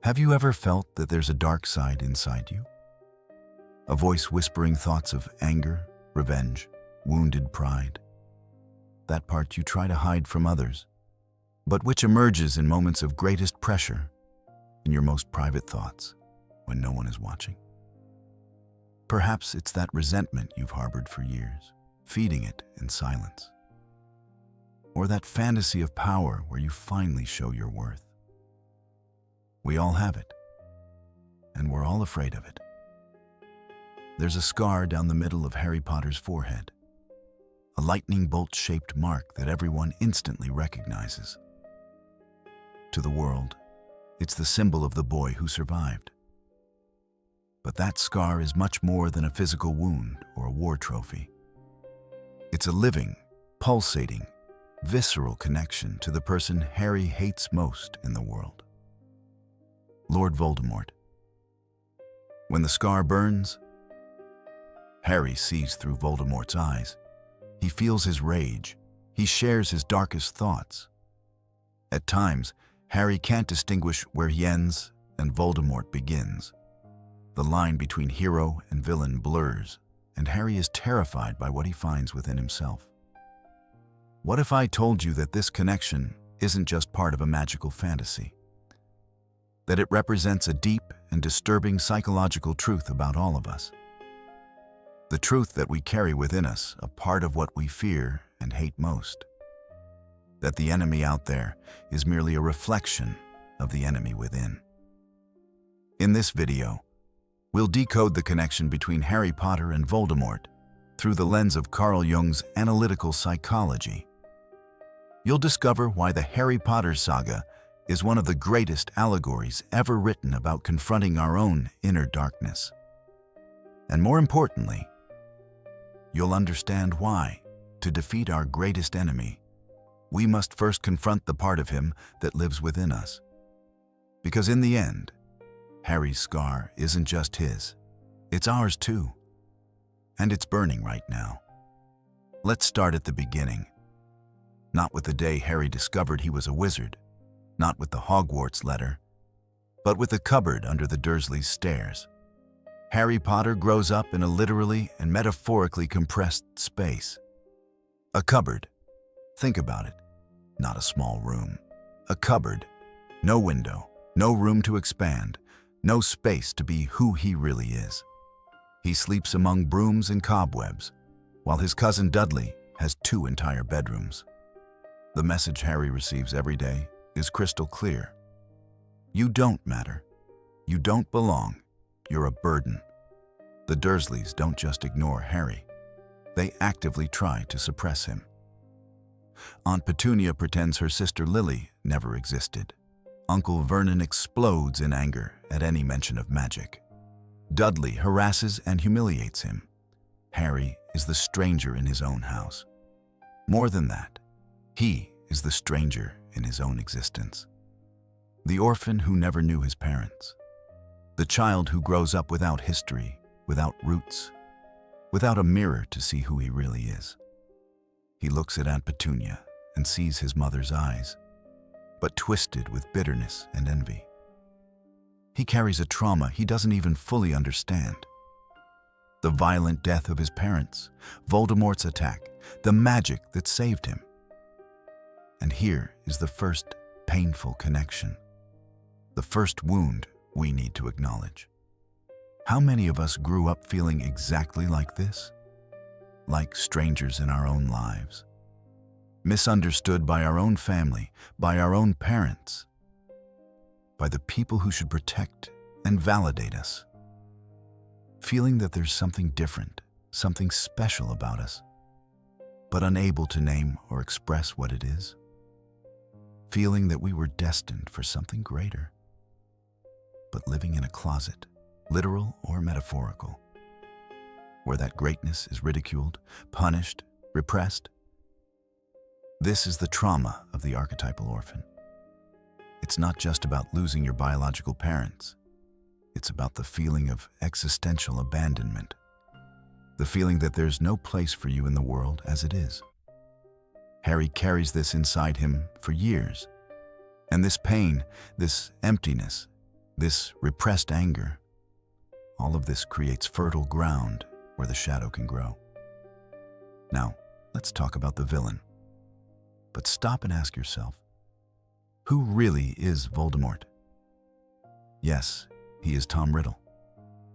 Have you ever felt that there's a dark side inside you? A voice whispering thoughts of anger, revenge, wounded pride. That part you try to hide from others, but which emerges in moments of greatest pressure, in your most private thoughts, when no one is watching. Perhaps it's that resentment you've harbored for years, feeding it in silence. Or that fantasy of power where you finally show your worth. We all have it, and we're all afraid of it. There's a scar down the middle of Harry Potter's forehead, a lightning bolt-shaped mark that everyone instantly recognizes. To the world, it's the symbol of the boy who survived. But that scar is much more than a physical wound or a war trophy. It's a living, pulsating, visceral connection to the person Harry hates most in the world. Lord Voldemort. When the scar burns, Harry sees through Voldemort's eyes. He feels his rage. He shares his darkest thoughts. At times, Harry can't distinguish where he ends and Voldemort begins. The line between hero and villain blurs, and Harry is terrified by what he finds within himself. What if I told you that this connection isn't just part of a magical fantasy? That it represents a deep and disturbing psychological truth about all of us? The truth that we carry within us, a part of what we fear and hate most. That the enemy out there is merely a reflection of the enemy within. In this video, we'll decode the connection between Harry Potter and Voldemort through the lens of Carl Jung's analytical psychology. You'll discover why the Harry Potter saga is one of the greatest allegories ever written about confronting our own inner darkness. And more importantly, you'll understand why, to defeat our greatest enemy, we must first confront the part of him that lives within us. Because in the end, Harry's scar isn't just his, it's ours too. And it's burning right now. Let's start at the beginning. Not with the day Harry discovered he was a wizard, not with the Hogwarts letter, but with the cupboard under the Dursleys' stairs. Harry Potter grows up in a literally and metaphorically compressed space. A cupboard. Think about it. Not a small room. A cupboard. No window, no room to expand, no space to be who he really is. He sleeps among brooms and cobwebs, while his cousin Dudley has 2 entire bedrooms. The message Harry receives every day is crystal clear. You don't matter. You don't belong. You're a burden. The Dursleys don't just ignore Harry. They actively try to suppress him. Aunt Petunia pretends her sister Lily never existed. Uncle Vernon explodes in anger at any mention of magic. Dudley harasses and humiliates him. Harry is the stranger in his own house. More than that, he is the stranger in his own existence. The orphan who never knew his parents. The child who grows up without history, without roots, without a mirror to see who he really is. He looks at Aunt Petunia and sees his mother's eyes, but twisted with bitterness and envy. He carries a trauma he doesn't even fully understand. The violent death of his parents, Voldemort's attack, the magic that saved him. And here is the first painful connection, the first wound we need to acknowledge. How many of us grew up feeling exactly like this? Like strangers in our own lives. Misunderstood by our own family, by our own parents, by the people who should protect and validate us. Feeling that there's something different, something special about us, but unable to name or express what it is. Feeling that we were destined for something greater, but living in a closet, literal or metaphorical, where that greatness is ridiculed, punished, repressed. This is the trauma of the archetypal orphan. It's not just about losing your biological parents. It's about the feeling of existential abandonment. The feeling that there's no place for you in the world as it is. Harry carries this inside him for years. And this pain, this emptiness, This repressed anger, all of this creates fertile ground where the shadow can grow. Now, let's talk about the villain. But stop and ask yourself, who really is Voldemort? Yes, he is Tom Riddle,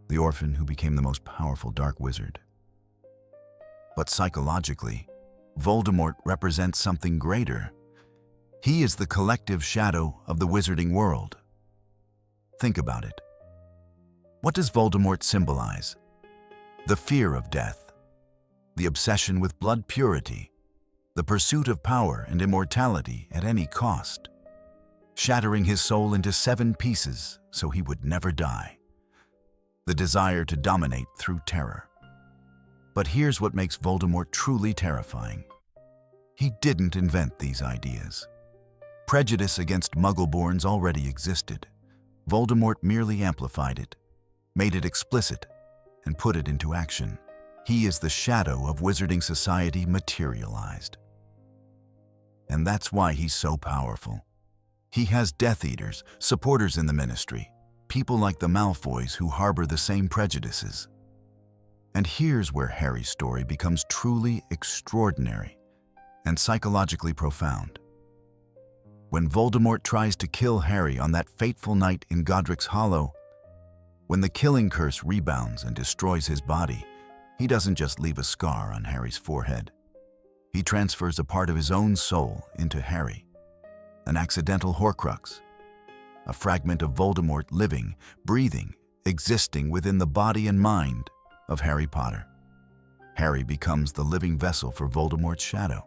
the orphan who became the most powerful dark wizard. But psychologically, Voldemort represents something greater. He is the collective shadow of the wizarding world. Think about it. What does Voldemort symbolize? The fear of death, the obsession with blood purity, the pursuit of power and immortality at any cost, shattering his soul into 7 pieces so he would never die, the desire to dominate through terror. But here's what makes Voldemort truly terrifying. He didn't invent these ideas. Prejudice against Muggle-borns already existed. Voldemort merely amplified it, made it explicit, and put it into action. He is the shadow of wizarding society materialized. And that's why he's so powerful. He has Death Eaters, supporters in the Ministry, people like the Malfoys who harbor the same prejudices. And here's where Harry's story becomes truly extraordinary and psychologically profound. When Voldemort tries to kill Harry on that fateful night in Godric's Hollow, when the killing curse rebounds and destroys his body, he doesn't just leave a scar on Harry's forehead. He transfers a part of his own soul into Harry, an accidental Horcrux, a fragment of Voldemort living, breathing, existing within the body and mind of Harry Potter. Harry becomes the living vessel for Voldemort's shadow.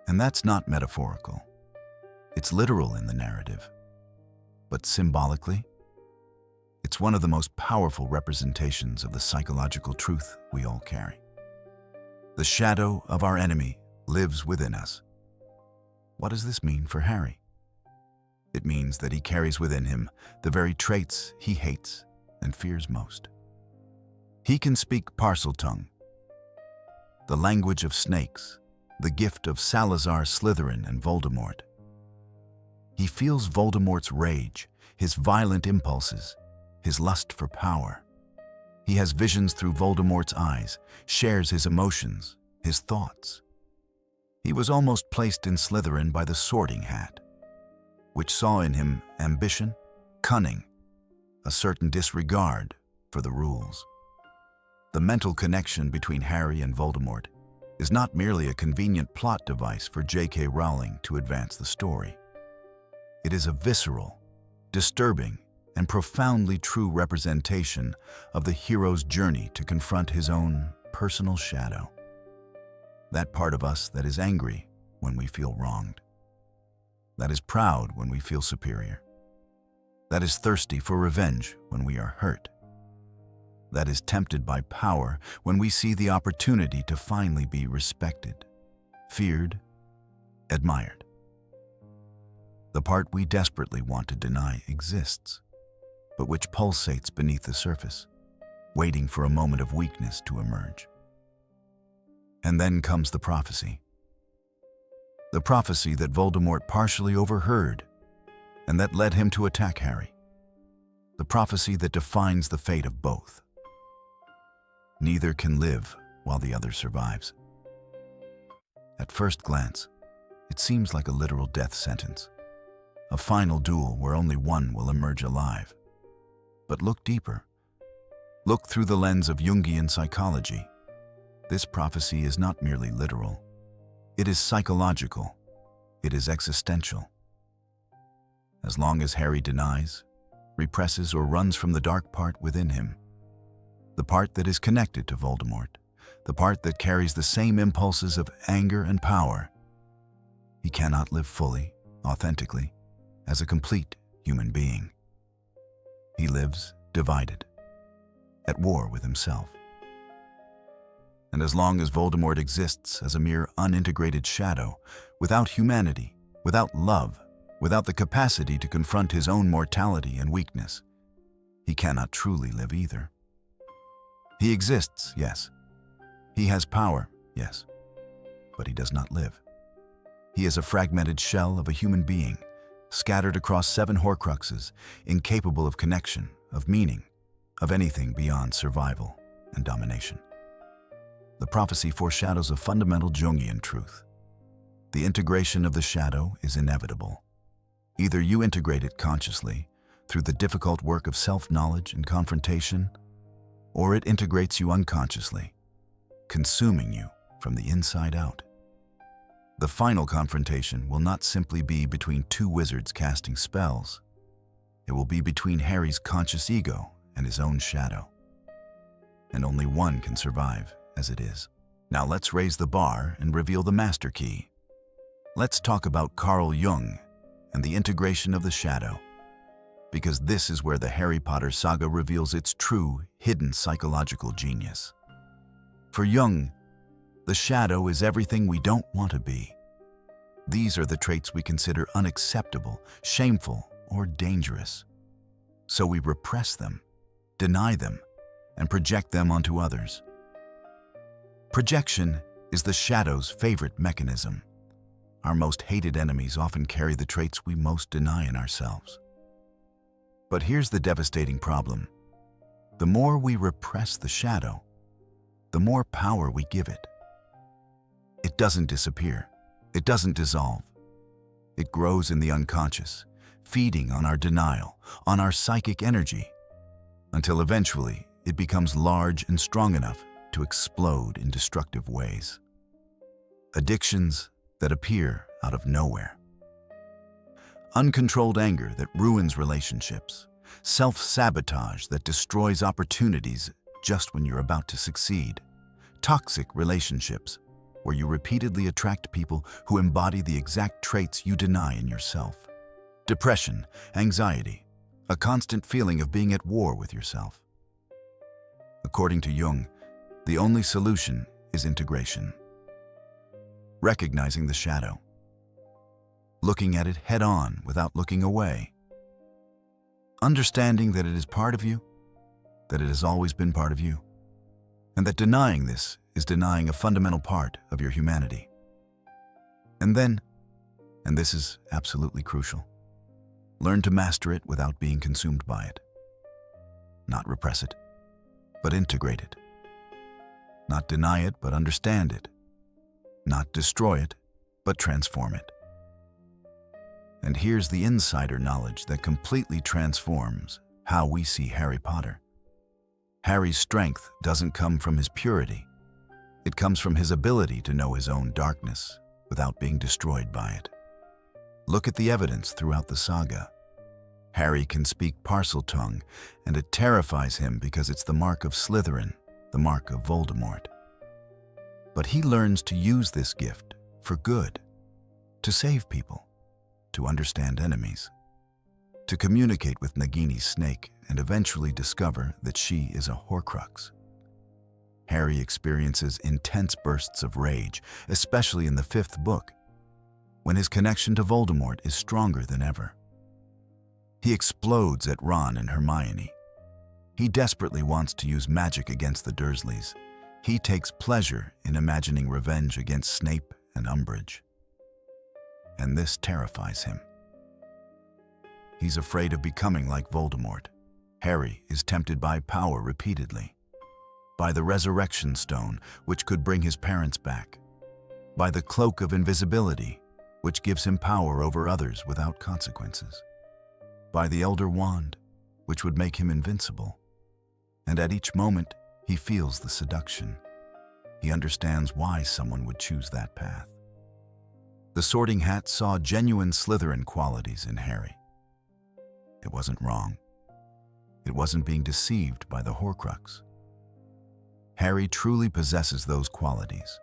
And that's not metaphorical. It's literal in the narrative. But symbolically, it's one of the most powerful representations of the psychological truth we all carry. The shadow of our enemy lives within us. What does this mean for Harry? It means that he carries within him the very traits he hates and fears most. He can speak Parseltongue, the language of snakes, the gift of Salazar Slytherin and Voldemort. He feels Voldemort's rage, his violent impulses, his lust for power. He has visions through Voldemort's eyes, shares his emotions, his thoughts. He was almost placed in Slytherin by the Sorting Hat, which saw in him ambition, cunning, a certain disregard for the rules. The mental connection between Harry and Voldemort is not merely a convenient plot device for J.K. Rowling to advance the story. It is a visceral, disturbing, and profoundly true representation of the hero's journey to confront his own personal shadow. That part of us that is angry when we feel wronged. That is proud when we feel superior. That is thirsty for revenge when we are hurt. That is tempted by power when we see the opportunity to finally be respected, feared, admired. The part we desperately want to deny exists, but which pulsates beneath the surface, waiting for a moment of weakness to emerge. And then comes the prophecy. The prophecy that Voldemort partially overheard and that led him to attack Harry. The prophecy that defines the fate of both. Neither can live while the other survives. At first glance, it seems like a literal death sentence, a final duel where only one will emerge alive. But look deeper. Look through the lens of Jungian psychology. This prophecy is not merely literal. It is psychological. It is existential. As long as Harry denies, represses, or runs from the dark part within him, the part that is connected to Voldemort, the part that carries the same impulses of anger and power, he cannot live fully, authentically, as a complete human being. He lives divided, at war with himself. And as long as Voldemort exists as a mere unintegrated shadow, without humanity, without love, without the capacity to confront his own mortality and weakness, he cannot truly live either. He exists, yes. He has power, yes. But he does not live. He is a fragmented shell of a human being, scattered across 7 Horcruxes, incapable of connection, of meaning, of anything beyond survival and domination. The prophecy foreshadows a fundamental Jungian truth. The integration of the shadow is inevitable. Either you integrate it consciously, through the difficult work of self-knowledge and confrontation, or it integrates you unconsciously, consuming you from the inside out. The final confrontation will not simply be between 2 wizards casting spells. It will be between Harry's conscious ego and his own shadow. And only one can survive as it is. Now let's raise the bar and reveal the master key. Let's talk about Carl Jung and the integration of the shadow, because this is where the Harry Potter saga reveals its true, hidden psychological genius. For Jung, the shadow is everything we don't want to be. These are the traits we consider unacceptable, shameful, or dangerous. So we repress them, deny them, and project them onto others. Projection is the shadow's favorite mechanism. Our most hated enemies often carry the traits we most deny in ourselves. But here's the devastating problem. The more we repress the shadow, the more power we give it. It doesn't disappear. It doesn't dissolve. It grows in the unconscious, feeding on our denial, on our psychic energy, until eventually it becomes large and strong enough to explode in destructive ways. Addictions that appear out of nowhere. Uncontrolled anger that ruins relationships. Self-sabotage that destroys opportunities just when you're about to succeed. Toxic relationships where you repeatedly attract people who embody the exact traits you deny in yourself. Depression, anxiety, a constant feeling of being at war with yourself. According to Jung, the only solution is integration. Recognizing the shadow. Looking at it head-on without looking away. Understanding that it is part of you, that it has always been part of you, and that denying this is denying a fundamental part of your humanity. And then, and this is absolutely crucial, learn to master it without being consumed by it. Not repress it, but integrate it. Not deny it, but understand it. Not destroy it, but transform it. And here's the insider knowledge that completely transforms how we see Harry Potter. Harry's strength doesn't come from his purity. It comes from his ability to know his own darkness without being destroyed by it. Look at the evidence throughout the saga. Harry can speak Parseltongue, and it terrifies him because it's the mark of Slytherin, the mark of Voldemort. But he learns to use this gift for good, to save people, to understand enemies, to communicate with Nagini's snake and eventually discover that she is a Horcrux. Harry experiences intense bursts of rage, especially in the 5th book, when his connection to Voldemort is stronger than ever. He explodes at Ron and Hermione. He desperately wants to use magic against the Dursleys. He takes pleasure in imagining revenge against Snape and Umbridge. And this terrifies him. He's afraid of becoming like Voldemort. Harry is tempted by power repeatedly. By the resurrection stone, which could bring his parents back. By the cloak of invisibility, which gives him power over others without consequences. By the elder wand, which would make him invincible. And at each moment, he feels the seduction. He understands why someone would choose that path. The Sorting Hat saw genuine Slytherin qualities in Harry. It wasn't wrong. It wasn't being deceived by the Horcrux. Harry truly possesses those qualities.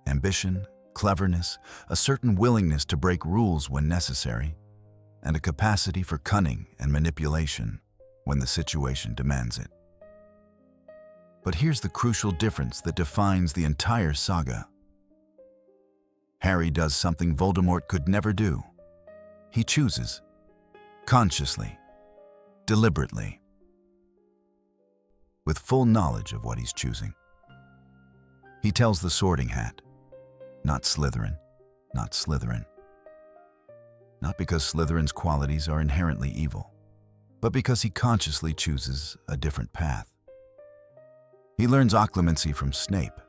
Ambition, cleverness, a certain willingness to break rules when necessary, and a capacity for cunning and manipulation when the situation demands it. But here's the crucial difference that defines the entire saga. Harry does something Voldemort could never do. He chooses, consciously, deliberately, with full knowledge of what he's choosing. He tells the Sorting Hat, not Slytherin, not Slytherin. not because Slytherin's qualities are inherently evil, but because he consciously chooses a different path. He learns occlumency from Snape,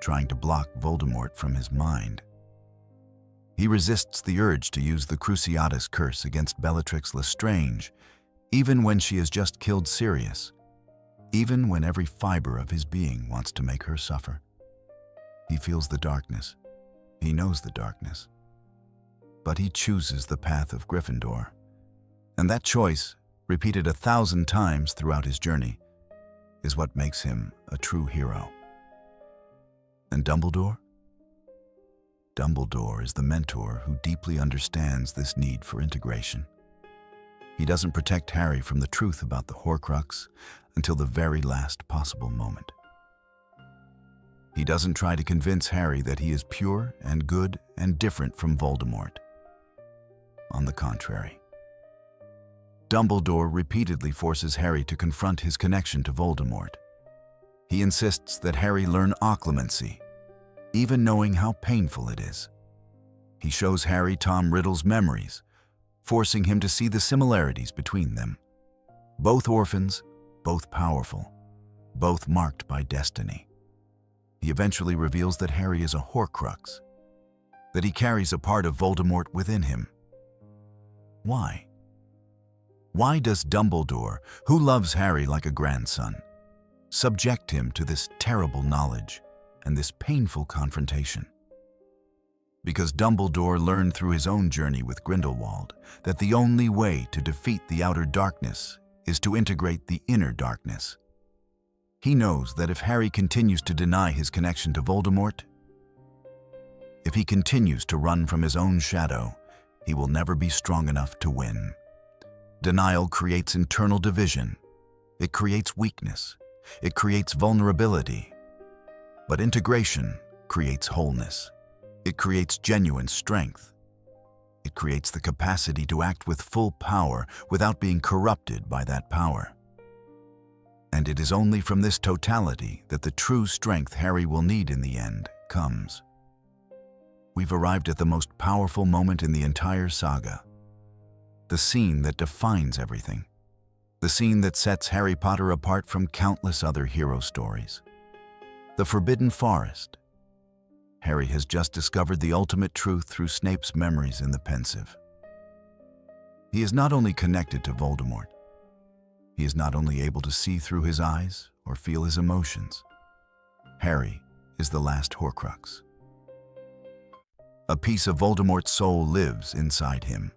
trying to block Voldemort from his mind. He resists the urge to use the Cruciatus curse against Bellatrix Lestrange, even when she has just killed Sirius, even when every fiber of his being wants to make her suffer. He feels the darkness. He knows the darkness. But he chooses the path of Gryffindor. And that choice, repeated 1,000 times throughout his journey, is what makes him a true hero. And Dumbledore? Dumbledore is the mentor who deeply understands this need for integration. He doesn't protect Harry from the truth about the Horcrux until the very last possible moment. He doesn't try to convince Harry that he is pure and good and different from Voldemort. On the contrary, Dumbledore repeatedly forces Harry to confront his connection to Voldemort. He insists that Harry learn occlumency, even knowing how painful it is. He shows Harry Tom Riddle's memories, forcing him to see the similarities between them. Both orphans, both powerful, both marked by destiny. He eventually reveals that Harry is a Horcrux, that he carries a part of Voldemort within him. Why? Why does Dumbledore, who loves Harry like a grandson, subject him to this terrible knowledge and this painful confrontation? Because Dumbledore learned through his own journey with Grindelwald that the only way to defeat the outer darkness is to integrate the inner darkness. He knows that if Harry continues to deny his connection to Voldemort, if he continues to run from his own shadow, he will never be strong enough to win. Denial creates internal division. It creates weakness. It creates vulnerability. But integration creates wholeness. It creates genuine strength. It creates the capacity to act with full power without being corrupted by that power. And it is only from this totality that the true strength Harry will need in the end comes. We've arrived at the most powerful moment in the entire saga. The scene that defines everything. The scene that sets Harry Potter apart from countless other hero stories. The Forbidden Forest. Harry has just discovered the ultimate truth through Snape's memories in the Pensieve. He is not only connected to Voldemort, he is not only able to see through his eyes or feel his emotions. Harry is the last Horcrux. A piece of Voldemort's soul lives inside him.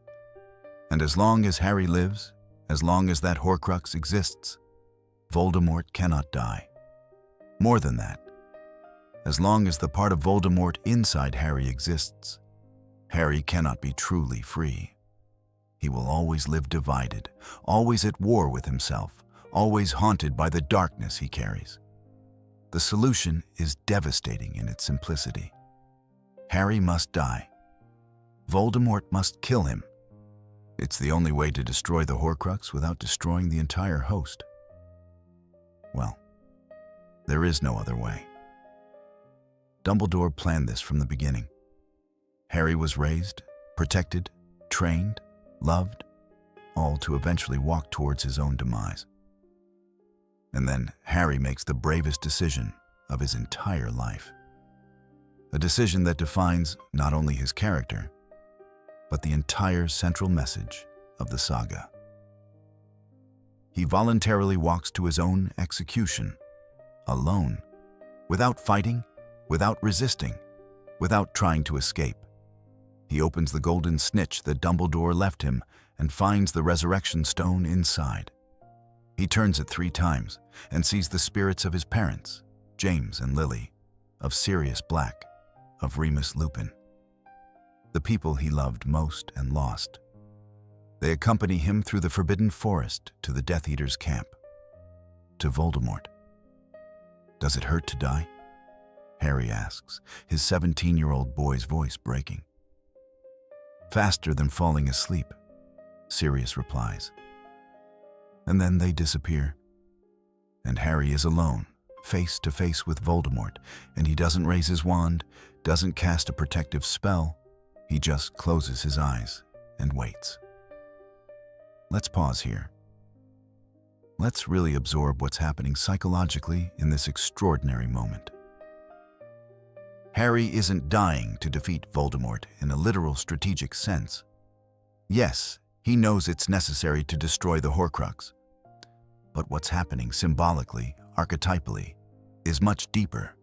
And as long as Harry lives, as long as that Horcrux exists, Voldemort cannot die. More than that, as long as the part of Voldemort inside Harry exists, Harry cannot be truly free. He will always live divided, always at war with himself, always haunted by the darkness he carries. The solution is devastating in its simplicity. Harry must die. Voldemort must kill him. It's the only way to destroy the Horcrux without destroying the entire host. Well, there is no other way. Dumbledore planned this from the beginning. Harry was raised, protected, trained, loved, all to eventually walk towards his own demise. And then Harry makes the bravest decision of his entire life. A decision that defines not only his character, but the entire central message of the saga. He voluntarily walks to his own execution, alone, without fighting, without resisting, without trying to escape. He opens the golden snitch that Dumbledore left him and finds the resurrection stone inside. He turns it 3 times and sees the spirits of his parents, James and Lily, of Sirius Black, of Remus Lupin. The people he loved most and lost. They accompany him through the Forbidden Forest to the Death Eater's camp, to Voldemort. Does it hurt to die? Harry asks, his 17-year-old boy's voice breaking. Faster than falling asleep, Sirius replies. And then they disappear. And Harry is alone, face to face with Voldemort, and he doesn't raise his wand, doesn't cast a protective spell. He just closes his eyes and waits. Let's pause here. Let's really absorb what's happening psychologically in this extraordinary moment. Harry isn't dying to defeat Voldemort in a literal strategic sense. Yes, he knows it's necessary to destroy the Horcrux. But what's happening symbolically, archetypally, is much deeper.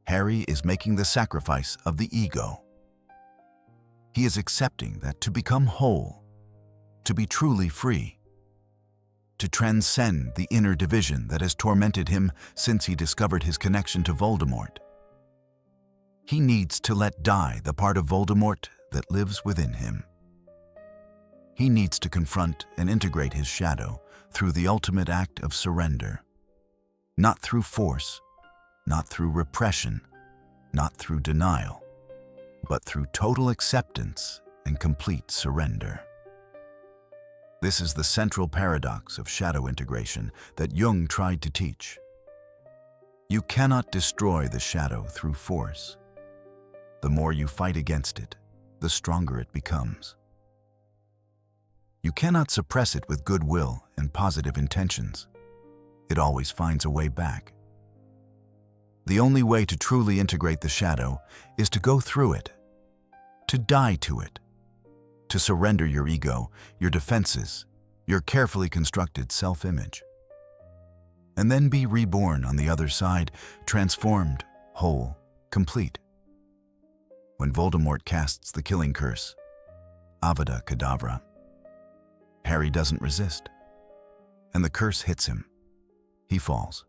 Harry is making the sacrifice of the ego. He is accepting that to become whole, to be truly free, to transcend the inner division that has tormented him since he discovered his connection to Voldemort, he needs to let die the part of Voldemort that lives within him. He needs to confront and integrate his shadow through the ultimate act of surrender. Not through force, not through repression, not through denial, but through total acceptance and complete surrender. This is the central paradox of shadow integration that Jung tried to teach. You cannot destroy the shadow through force. The more you fight against it, the stronger it becomes. You cannot suppress it with goodwill and positive intentions. It always finds a way back. The only way to truly integrate the shadow is to go through it, to die to it, to surrender your ego, your defenses, your carefully constructed self-image, and then be reborn on the other side, transformed, whole, complete. When Voldemort casts the killing curse, Avada Kedavra, Harry doesn't resist, and the curse hits him. He falls.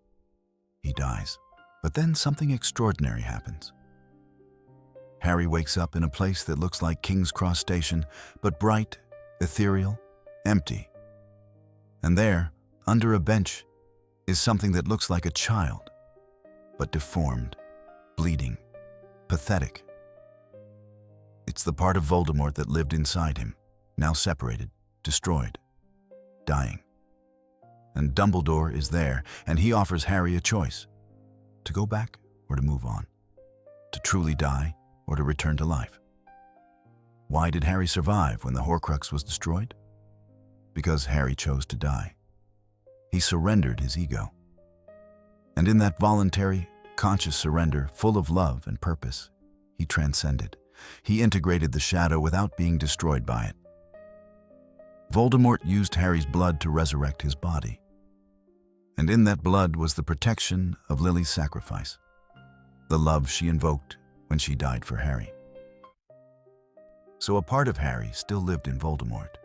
He dies. But then something extraordinary happens. Harry wakes up in a place that looks like King's Cross Station, but bright, ethereal, empty. And there, under a bench, is something that looks like a child, but deformed, bleeding, pathetic. It's the part of Voldemort that lived inside him, now separated, destroyed, dying. And Dumbledore is there, and he offers Harry a choice: to go back or to move on, to truly die or to return to life. Why did Harry survive when the Horcrux was destroyed? Because Harry chose to die. He surrendered his ego. And in that voluntary, conscious surrender, full of love and purpose, he transcended. He integrated the shadow without being destroyed by it. Voldemort used Harry's blood to resurrect his body. And in that blood was the protection of Lily's sacrifice, the love she invoked when she died for Harry. So a part of Harry still lived in Voldemort.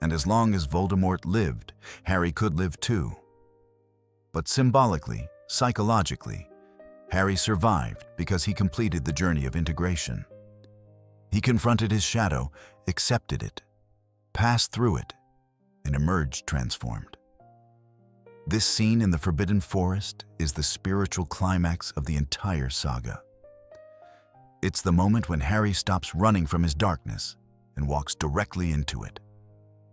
And as long as Voldemort lived, Harry could live too. But symbolically, psychologically, Harry survived because he completed the journey of integration. He confronted his shadow, accepted it, passed through it, and emerged transformed. This scene in the Forbidden Forest is the spiritual climax of the entire saga. It's the moment when Harry stops running from his darkness and walks directly into it,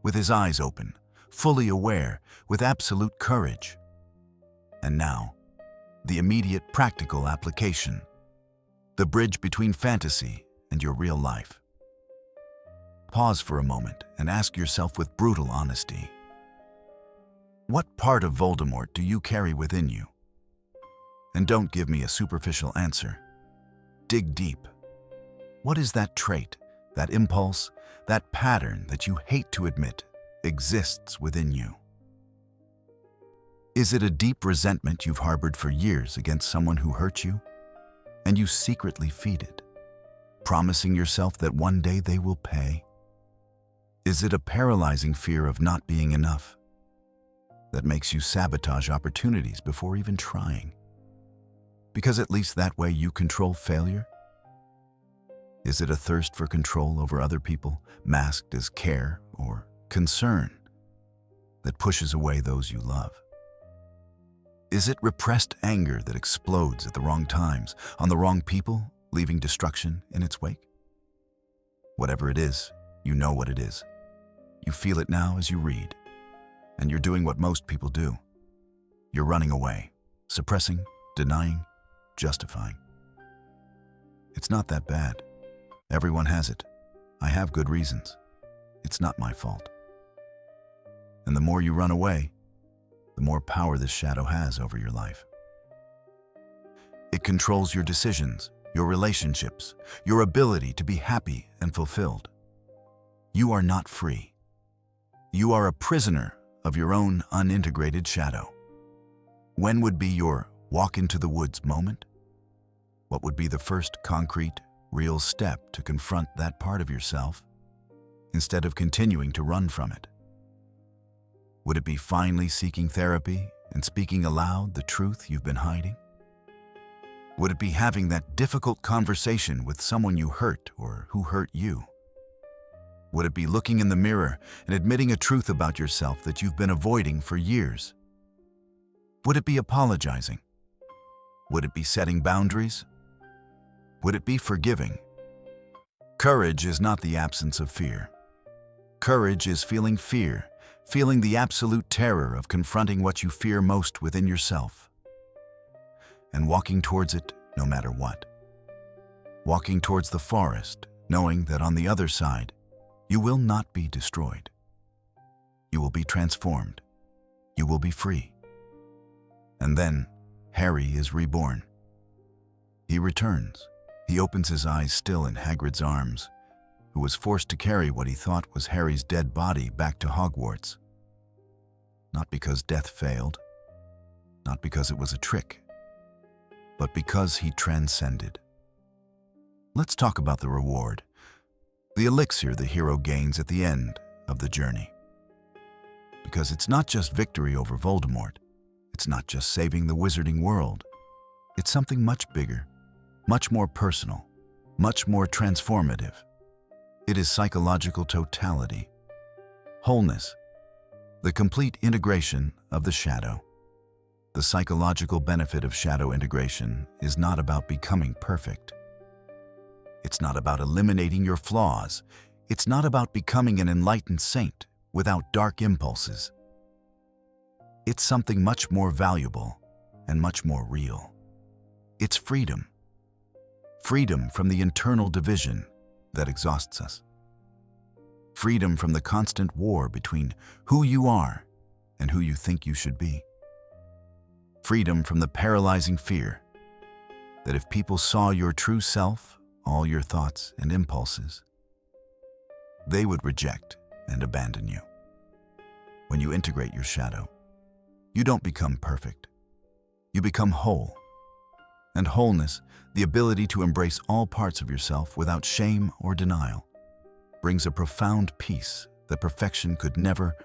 with his eyes open, fully aware, with absolute courage. And now, the immediate practical application, the bridge between fantasy and your real life. Pause for a moment and ask yourself with brutal honesty: what part of Voldemort do you carry within you? And don't give me a superficial answer. Dig deep. What is that trait, that impulse, that pattern that you hate to admit exists within you? Is it a deep resentment you've harbored for years against someone who hurt you, and you secretly feed it, promising yourself that one day they will pay? Is it a paralyzing fear of not being enough that makes you sabotage opportunities before even trying, because at least that way you control failure? Is it a thirst for control over other people, masked as care or concern, that pushes away those you love? Is it repressed anger that explodes at the wrong times, on the wrong people, leaving destruction in its wake? Whatever it is, you know what it is. You feel it now as you read, and you're doing what most people do. You're running away, suppressing, denying, justifying. It's not that bad. Everyone has it. I have good reasons. It's not my fault. And the more you run away, the more power this shadow has over your life. It controls your decisions, your relationships, your ability to be happy and fulfilled. You are not free. You are a prisoner of your own unintegrated shadow. When would be your walk into the woods moment? What would be the first concrete, real step to confront that part of yourself instead of continuing to run from it? Would it be finally seeking therapy and speaking aloud the truth you've been hiding? Would it be having that difficult conversation with someone you hurt or who hurt you? Would it be looking in the mirror and admitting a truth about yourself that you've been avoiding for years? Would it be apologizing? Would it be setting boundaries? Would it be forgiving? Courage is not the absence of fear. Courage is feeling fear, feeling the absolute terror of confronting what you fear most within yourself, and walking towards it no matter what. Walking towards the forest, knowing that on the other side, you will not be destroyed. You will be transformed. You will be free. And then, Harry is reborn. He returns. He opens his eyes still in Hagrid's arms, who was forced to carry what he thought was Harry's dead body back to Hogwarts. Not because death failed, not because it was a trick, but because he transcended. Let's talk about the reward, the elixir the hero gains at the end of the journey. Because it's not just victory over Voldemort, it's not just saving the wizarding world, it's something much bigger, much more personal, much more transformative. It is psychological totality, wholeness, the complete integration of the shadow. The psychological benefit of shadow integration is not about becoming perfect. It's not about eliminating your flaws. It's not about becoming an enlightened saint without dark impulses. It's something much more valuable and much more real. It's freedom. Freedom from the internal division that exhausts us. Freedom from the constant war between who you are and who you think you should be. Freedom from the paralyzing fear that if people saw your true self, all your thoughts and impulses, they would reject and abandon you. When you integrate your shadow, you don't become perfect. You become whole. And wholeness, the ability to embrace all parts of yourself without shame or denial, brings a profound peace that perfection could never,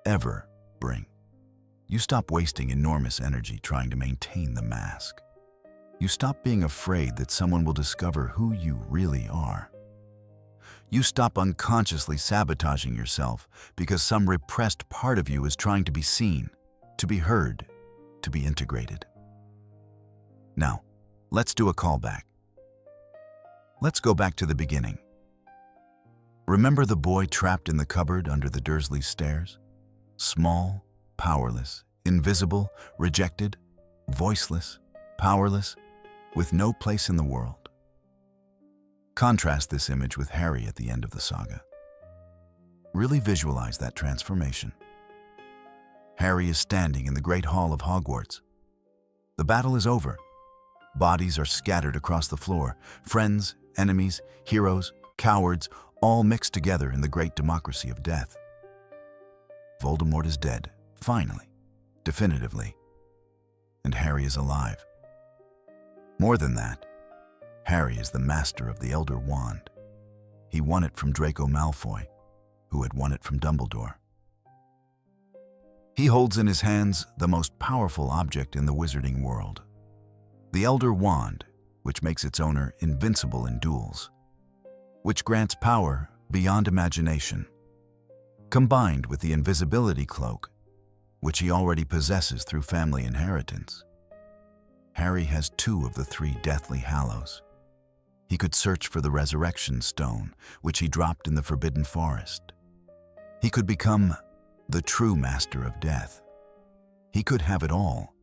ever bring. You stop wasting enormous energy trying to maintain the mask. You stop being afraid that someone will discover who you really are. You stop unconsciously sabotaging yourself because some repressed part of you is trying to be seen, to be heard, to be integrated. Now, let's do a callback. Let's go back to the beginning. Remember the boy trapped in the cupboard under the Dursley stairs? Small, powerless, invisible, rejected, voiceless, powerless, with no place in the world. Contrast this image with Harry at the end of the saga. Really visualize that transformation. Harry is standing in the Great Hall of Hogwarts. The battle is over. Bodies are scattered across the floor. Friends, enemies, heroes, cowards, all mixed together in the great democracy of death. Voldemort is dead, finally, definitively, and Harry is alive. More than that, Harry is the master of the Elder Wand. He won it from Draco Malfoy, who had won it from Dumbledore. He holds in his hands the most powerful object in the wizarding world, the Elder Wand, which makes its owner invincible in duels, which grants power beyond imagination, combined with the invisibility cloak, which he already possesses through family inheritance. Harry has 2 of the 3 Deathly Hallows. He could search for the Resurrection Stone, which he dropped in the Forbidden Forest. He could become the true master of death. He could have it all.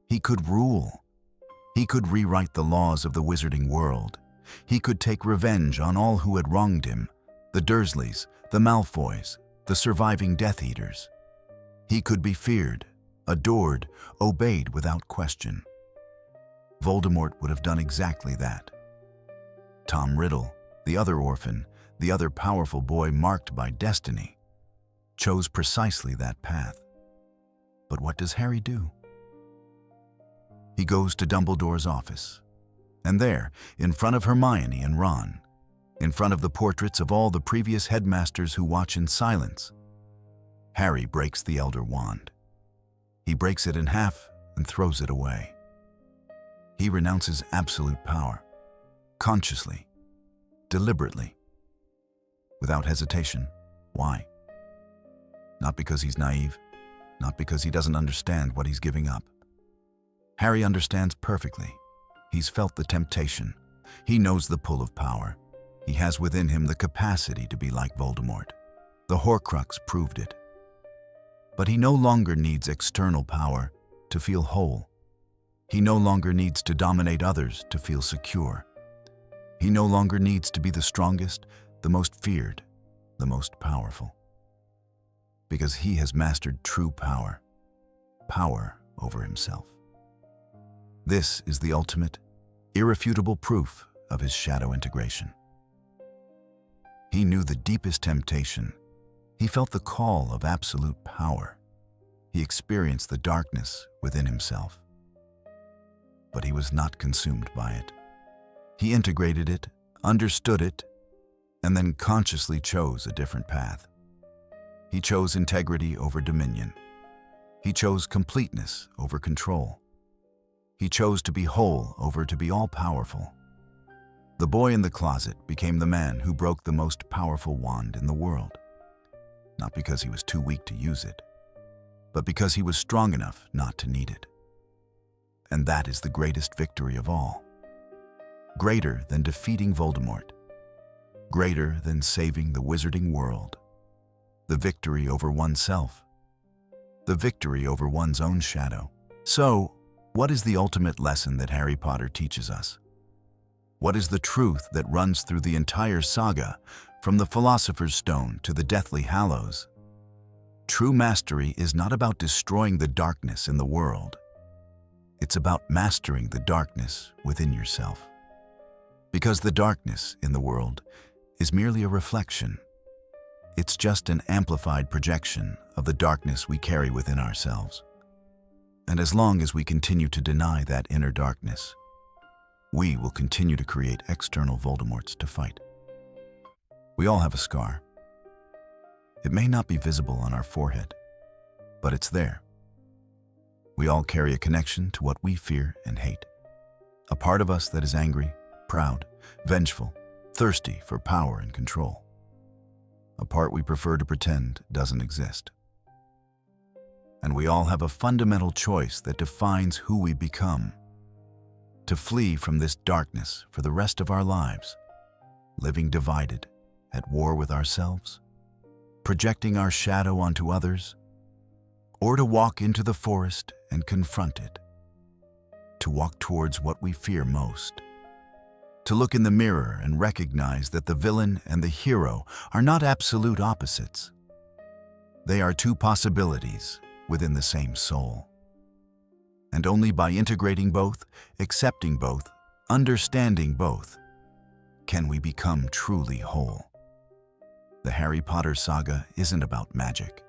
He could rule. He could rewrite the laws of the wizarding world. He could take revenge on all who had wronged him, The Dursleys, the Malfoys, the surviving Death Eaters. He could be feared, adored, obeyed without question. Voldemort would have done exactly that. Tom Riddle, the other orphan, the other powerful boy marked by destiny, chose precisely that path. But what does Harry do? He goes to Dumbledore's office, and there, in front of Hermione and Ron, in front of the portraits of all the previous headmasters who watch in silence, Harry breaks the Elder Wand. He breaks it in half and throws it away. He renounces absolute power, consciously, deliberately, without hesitation. Why? Not because he's naive, not because he doesn't understand what he's giving up. Harry understands perfectly. He's felt the temptation. He knows the pull of power. He has within him the capacity to be like Voldemort. The Horcrux proved it. But he no longer needs external power to feel whole. He no longer needs to dominate others to feel secure. He no longer needs to be the strongest, the most feared, the most powerful. Because he has mastered true power, power over himself. This is the ultimate, irrefutable proof of his shadow integration. He knew the deepest temptation. He felt the call of absolute power. He experienced the darkness within himself. But he was not consumed by it. He integrated it, understood it, and then consciously chose a different path. He chose integrity over dominion. He chose completeness over control. He chose to be whole over to be all-powerful. The boy in the closet became the man who broke the most powerful wand in the world. Not because he was too weak to use it, but because he was strong enough not to need it. And that is the greatest victory of all. Greater than defeating Voldemort. Greater than saving the wizarding world. The victory over oneself. The victory over one's own shadow. So, what is the ultimate lesson that Harry Potter teaches us? What is the truth that runs through the entire saga, from the Philosopher's Stone to the Deathly Hallows? True mastery is not about destroying the darkness in the world. It's about mastering the darkness within yourself. Because the darkness in the world is merely a reflection. It's just an amplified projection of the darkness we carry within ourselves. And as long as we continue to deny that inner darkness, we will continue to create external Voldemorts to fight. We all have a scar. It may not be visible on our forehead, but it's there. We all carry a connection to what we fear and hate. A part of us that is angry, proud, vengeful, thirsty for power and control. A part we prefer to pretend doesn't exist. And we all have a fundamental choice that defines who we become. To flee from this darkness for the rest of our lives, living divided, at war with ourselves, projecting our shadow onto others, or to walk into the forest and confront it, to walk towards what we fear most, to look in the mirror and recognize that the villain and the hero are not absolute opposites. They are two possibilities within the same soul. And only by integrating both, accepting both, understanding both, can we become truly whole. The Harry Potter saga isn't about magic.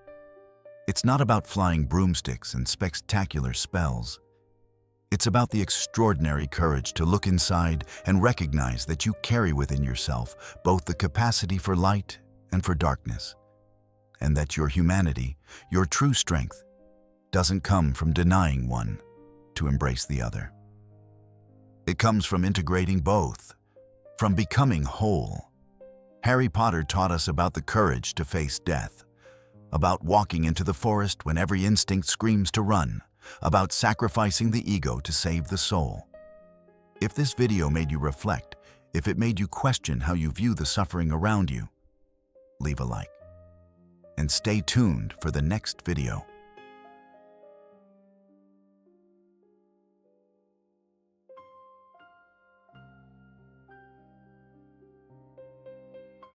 It's not about flying broomsticks and spectacular spells. It's about the extraordinary courage to look inside and recognize that you carry within yourself both the capacity for light and for darkness, and that your humanity, your true strength, doesn't come from denying one to embrace the other. It comes from integrating both, from becoming whole. Harry Potter taught us about the courage to face death, about walking into the forest when every instinct screams to run, about sacrificing the ego to save the soul. If this video made you reflect, if it made you question how you view the suffering around you, leave a like. And stay tuned for the next video.